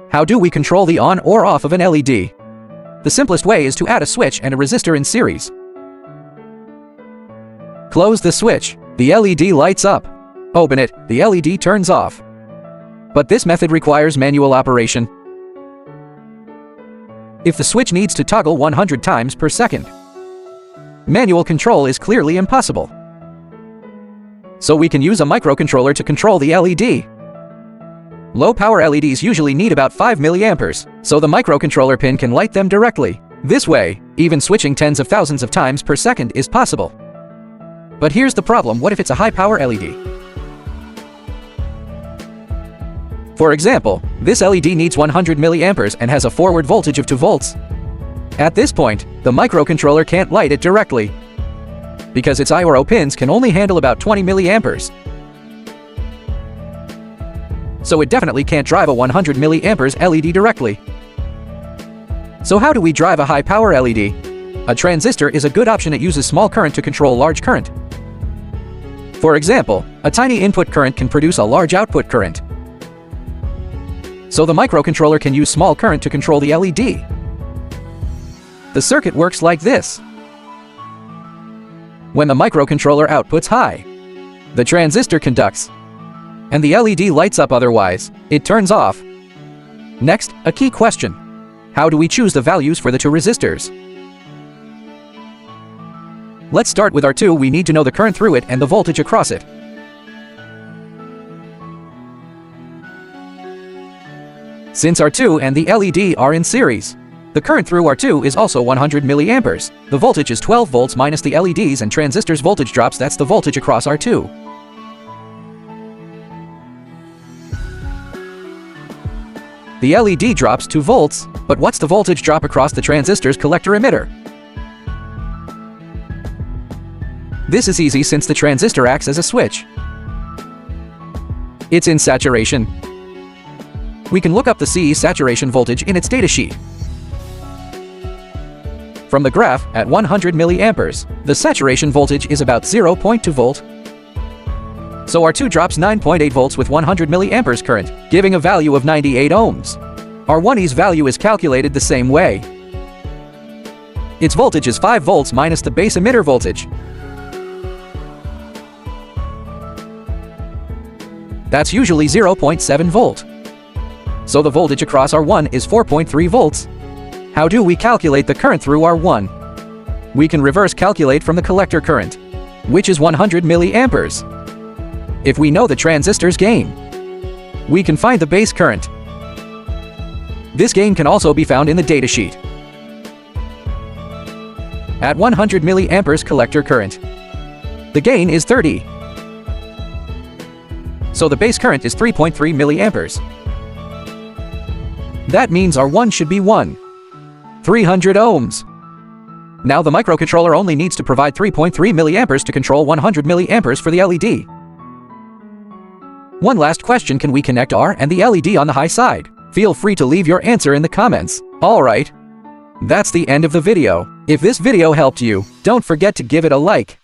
How do we control the on or off of an LED? The simplest way is to add a switch and a resistor in series. Close the switch. The LED lights up. Open it. The LED turns off. But this method requires manual operation. If the switch needs to toggle 100 times per second, manual control is clearly impossible. So we can use a microcontroller to control the LED. Low-power LEDs usually need about 5 milliamperes, so the microcontroller pin can light them directly. This way, even switching tens of thousands of times per second is possible. But here's the problem: what if it's a high-power LED? For example, this LED needs 100 milliamperes and has a forward voltage of 2 volts. At this point, the microcontroller can't light it directly, because its I or O pins can only handle about 20 milliamperes. So it definitely can't drive a 100 milliamperes LED directly. So how do we drive a high-power LED? A transistor is a good option. It uses small current to control large current. For example, a tiny input current can produce a large output current. So the microcontroller can use small current to control the LED. The circuit works like this. When the microcontroller outputs high, the transistor conducts, and the LED lights up. Otherwise, it turns off. Next, a key question: how do we choose the values for the two resistors? Let's start with R2. We need to know the current through it and the voltage across it. Since R2 and the LED are in series, the current through R2 is also 100 milliamperes. The voltage is 12 volts minus the LEDs and transistors voltage drops. That's the voltage across R2. The LED drops 2 volts, but what's the voltage drop across the transistor's collector emitter? This is easy since the transistor acts as a switch. It's in saturation. We can look up the CE saturation voltage in its datasheet. From the graph, at 100 milliamperes, the saturation voltage is about 0.2 volt. So R2 drops 9.8 volts with 100 milliamperes current, giving a value of 98 ohms. R1E's value is calculated the same way. Its voltage is 5 volts minus the base emitter voltage. That's usually 0.7 volt. So the voltage across R1 is 4.3 volts. How do we calculate the current through R1? We can reverse calculate from the collector current, which is 100 milliamperes. If we know the transistor's gain, we can find the base current. This gain can also be found in the datasheet. At 100 milliamperes collector current, the gain is 30. So the base current is 3.3 milliamperes. That means R1 should be 300 ohms. Now the microcontroller only needs to provide 3.3 milliamperes to control 100 milliamperes for the LED. One last question: can we connect R and the LED on the high side? Feel free to leave your answer in the comments. Alright, that's the end of the video. If this video helped you, don't forget to give it a like.